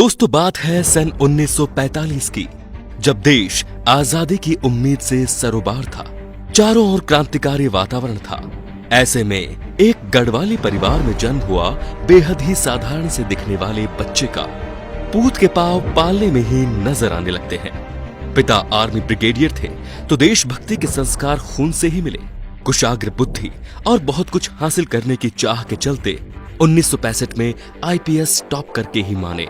दोस्तों, बात है सन 1945 की, जब देश आजादी की उम्मीद से सरोबार था। चारों ओर क्रांतिकारी वातावरण था। ऐसे में एक गढ़वाली परिवार में जन्म हुआ बेहद ही साधारण से दिखने वाले बच्चे का पूत के पांव पालने में ही नजर आने लगते हैं। पिता आर्मी ब्रिगेडियर थे, तो देशभक्ति के संस्कार खून से ही मिले। कुशाग्र बुद्धि और बहुत कुछ हासिल करने की चाह के चलते 1965 में आईपीएस टॉप करके ही माने।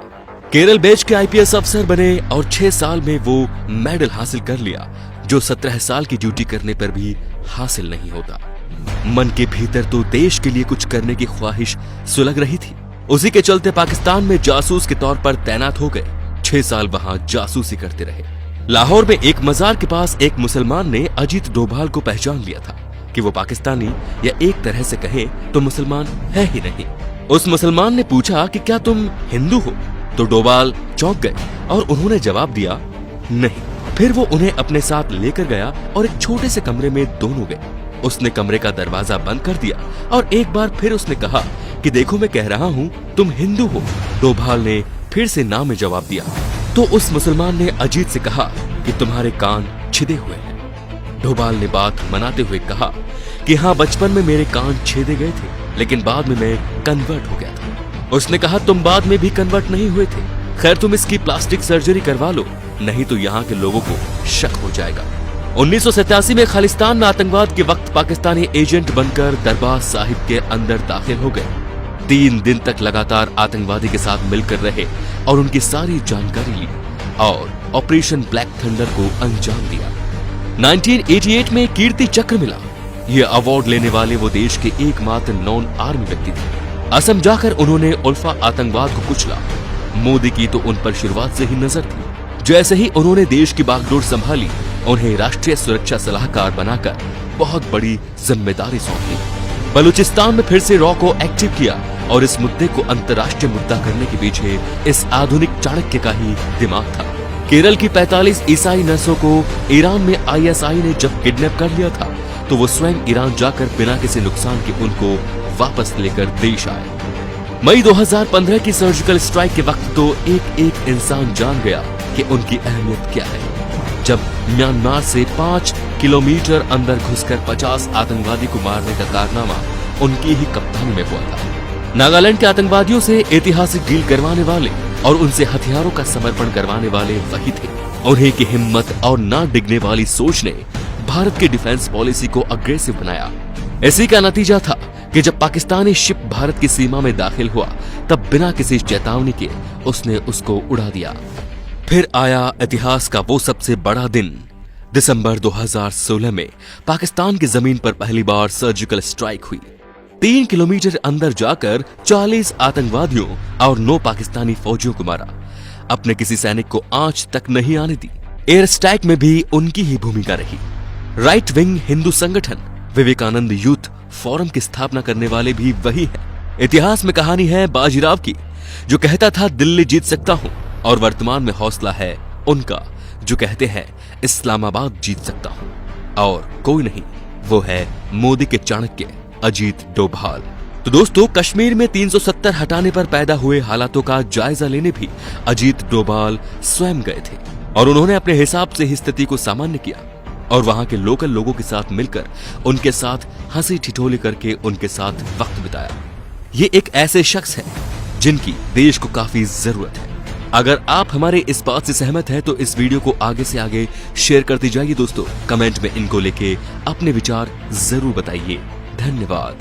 केरल बैच के आईपीएस अफसर बने और 6 साल में वो मेडल हासिल कर लिया, जो 17 साल की ड्यूटी करने पर भी हासिल नहीं होता। मन के भीतर तो देश के लिए कुछ करने की ख्वाहिश सुलग रही थी। उसी के चलते पाकिस्तान में जासूस के तौर पर तैनात हो गए। 6 साल वहां जासूसी करते रहे। लाहौर में एक मजार के पास एक मुसलमान ने अजीत डोभाल को पहचान लिया था कि वो पाकिस्तानी या एक तरह से कहें तो मुसलमान है ही नहीं। उस मुसलमान ने पूछा कि क्या तुम हिंदू हो? तो डोभाल चौंक गए और उन्होंने जवाब दिया नहीं। फिर वो उन्हें अपने साथ लेकर गया और एक छोटे से कमरे में दोनों गए। उसने कमरे का दरवाजा बंद कर दिया और एक बार फिर उसने कहा कि देखो, मैं कह रहा हूँ तुम हिंदू हो। डोभाल ने फिर से ना में जवाब दिया। तो उस मुसलमान ने अजीत से कहा कि तुम्हारे कान छिदे हुए हैं। डोभाल ने बात मनाते हुए कहा कि हाँ, बचपन में मेरे कान छेदे गए थे, लेकिन बाद में मैं कन्वर्ट हो गया था। उसने कहा तुम बाद में भी कन्वर्ट नहीं हुए थे। खैर, तुम इसकी प्लास्टिक सर्जरी करवा लो, नहीं तो यहाँ के लोगों को शक हो जाएगा। 1987 में खालिस्तान में आतंकवाद के वक्त पाकिस्तानी एजेंट बनकर दरबार साहिब के अंदर दाखिल हो गए। 3 दिन तक लगातार आतंकवादी के साथ मिलकर रहे और उनकी सारी जानकारी ली और ऑपरेशन ब्लैक थंडर को अंजाम दिया। 1988 में कीर्ति चक्र मिला। ये अवार्ड लेने वाले वो देश के एकमात्र नॉन आर्मी व्यक्ति थे। असम जाकर उन्होंने उल्फा आतंकवाद को कुचला। मोदी की तो उन पर शुरुआत से ही नजर थी। जैसे ही उन्होंने देश की बागडोर संभाली, उन्हें राष्ट्रीय सुरक्षा सलाहकार बनाकर बहुत बड़ी जिम्मेदारी सौंपी। बलूचिस्तान में फिर से रॉ को एक्टिव किया और इस मुद्दे को अंतर्राष्ट्रीय मुद्दा करने के पीछे इस आधुनिक चाणक्य का ही दिमाग था। केरल की 45 ईसाई नर्सों को ईरान में आईएसआई ने जब किडनैप कर लिया था, तो वो स्वयं ईरान जाकर बिना किसी नुकसान के उनको वापस लेकर देश आए। मई 2015 की सर्जिकल स्ट्राइक के वक्त तो एक इंसान जान गया कि उनकी अहमियत क्या है, जब म्यांमार से 5 किलोमीटर अंदर घुसकर 50 आतंकवादी को मारने का कारनामा उनकी ही कप्तानी में हुआ था। नागालैंड के आतंकवादियों से ऐतिहासिक डील करवाने वाले और उनसे हथियारों का समर्पण करवाने वाले वही थे। उन्हीं की हिम्मत और ना डिगने वाली सोच ने भारत की डिफेंस पॉलिसी को अग्रेसिव बनाया। इसी का नतीजा था कि जब पाकिस्तानी शिप भारत की सीमा में दाखिल हुआ, तब बिना किसी चेतावनी के उसने उसको उड़ा दिया। फिर आया इतिहास का वो सबसे बड़ा दिन। दिसंबर 2016 में पाकिस्तान की जमीन पर पहली बार सर्जिकल स्ट्राइक हुई। 3 किलोमीटर अंदर जाकर 40 आतंकवादियों और 9 पाकिस्तानी फौजियों को मारा। अपने किसी सैनिक को आंच तक नहीं आने दी। एयर स्ट्राइक में भी उनकी ही भूमिका रही। राइट विंग हिंदू संगठन विवेकानंद यूथ फोरम की स्थापना करने वाले भी वही हैं। इतिहास में कहानी है बाजीराव की, जो कहता था दिल्ली जीत सकता हूं, और वर्तमान में हौसला है उनका जो कहते हैं इस्लामाबाद जीत सकता हूं। और कोई नहीं, वो है मोदी के चाणक्य अजीत डोभाल। तो दोस्तों, कश्मीर में 370 हटाने पर पैदा हुए हालातों का जायजा लेने भी अजीत डोभाल स्वयं गए थे और उन्होंने अपने हिसाब से ही स्थिति को सामान्य किया और वहां के लोकल लोगों के साथ मिलकर उनके साथ हंसी ठिठोली करके उनके साथ वक्त बिताया। ये एक ऐसे शख्स हैं जिनकी देश को काफी जरूरत है। अगर आप हमारे इस बात से सहमत हैं तो इस वीडियो को आगे से आगे शेयर करते जाइए दोस्तों। कमेंट में इनको लेके अपने विचार जरूर बताइए। धन्यवाद।